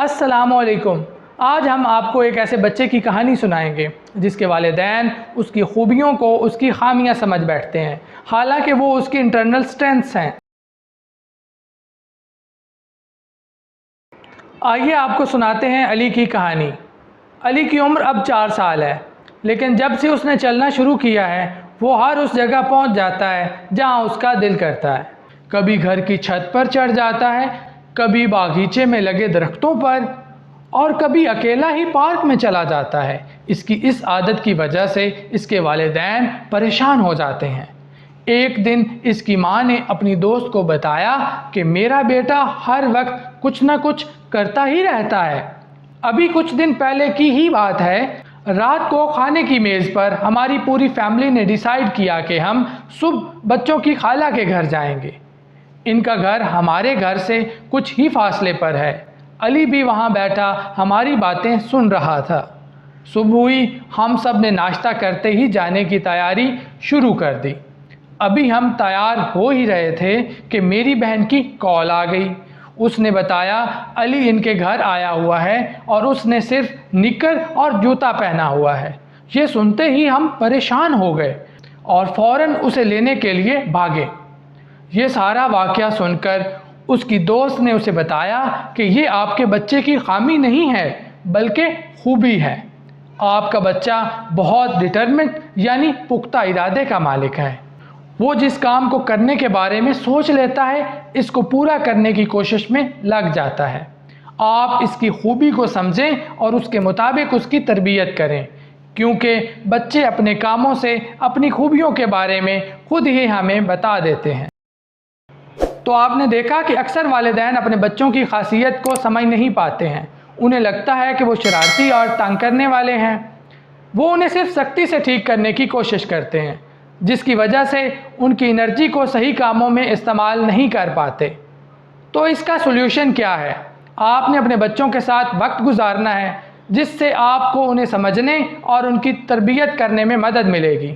السلام علیکم۔ آج ہم آپ کو ایک ایسے بچے کی کہانی سنائیں گے جس کے والدین اس کی خوبیوں کو اس کی خامیاں سمجھ بیٹھتے ہیں، حالانکہ وہ اس کی انٹرنل سٹرینتھس ہیں۔ آئیے آپ کو سناتے ہیں علی کی کہانی۔ علی کی عمر اب 4 سال ہے، لیکن جب سے اس نے چلنا شروع کیا ہے وہ ہر اس جگہ پہنچ جاتا ہے جہاں اس کا دل کرتا ہے۔ کبھی گھر کی چھت پر چڑھ جاتا ہے، کبھی باغیچے میں لگے درختوں پر، اور کبھی اکیلا ہی پارک میں چلا جاتا ہے۔ اس کی اس عادت کی وجہ سے اس کے والدین پریشان ہو جاتے ہیں۔ ایک دن اس کی ماں نے اپنی دوست کو بتایا کہ میرا بیٹا ہر وقت کچھ نہ کچھ کرتا ہی رہتا ہے۔ ابھی کچھ دن پہلے کی ہی بات ہے، رات کو کھانے کی میز پر ہماری پوری فیملی نے ڈیسائیڈ کیا کہ ہم صبح بچوں کی خالہ کے گھر جائیں گے۔ ان کا گھر ہمارے گھر سے کچھ ہی فاصلے پر ہے۔ علی بھی وہاں بیٹھا ہماری باتیں سن رہا تھا۔ صبح ہوئی، ہم سب نے ناشتہ کرتے ہی جانے کی تیاری شروع کر دی۔ ابھی ہم تیار ہو ہی رہے تھے کہ میری بہن کی کال آ گئی۔ اس نے بتایا علی ان کے گھر آیا ہوا ہے اور اس نے صرف نکر اور جوتا پہنا ہوا ہے۔ یہ سنتے ہی ہم پریشان ہو گئے اور فوراً اسے لینے کے لیے بھاگے۔ یہ سارا واقعہ سن کر اس کی دوست نے اسے بتایا کہ یہ آپ کے بچے کی خامی نہیں ہے بلکہ خوبی ہے۔ آپ کا بچہ بہت ڈٹرمنٹ یعنی پختہ ارادے کا مالک ہے۔ وہ جس کام کو کرنے کے بارے میں سوچ لیتا ہے اس کو پورا کرنے کی کوشش میں لگ جاتا ہے۔ آپ اس کی خوبی کو سمجھیں اور اس کے مطابق اس کی تربیت کریں، کیونکہ بچے اپنے کاموں سے اپنی خوبیوں کے بارے میں خود ہی ہمیں بتا دیتے ہیں۔ تو آپ نے دیکھا کہ اکثر والدین اپنے بچوں کی خاصیت کو سمجھ نہیں پاتے ہیں۔ انہیں لگتا ہے کہ وہ شرارتی اور تنگ کرنے والے ہیں۔ وہ انہیں صرف سختی سے ٹھیک کرنے کی کوشش کرتے ہیں، جس کی وجہ سے ان کی انرجی کو صحیح کاموں میں استعمال نہیں کر پاتے۔ تو اس کا سولوشن کیا ہے؟ آپ نے اپنے بچوں کے ساتھ وقت گزارنا ہے، جس سے آپ کو انہیں سمجھنے اور ان کی تربیت کرنے میں مدد ملے گی۔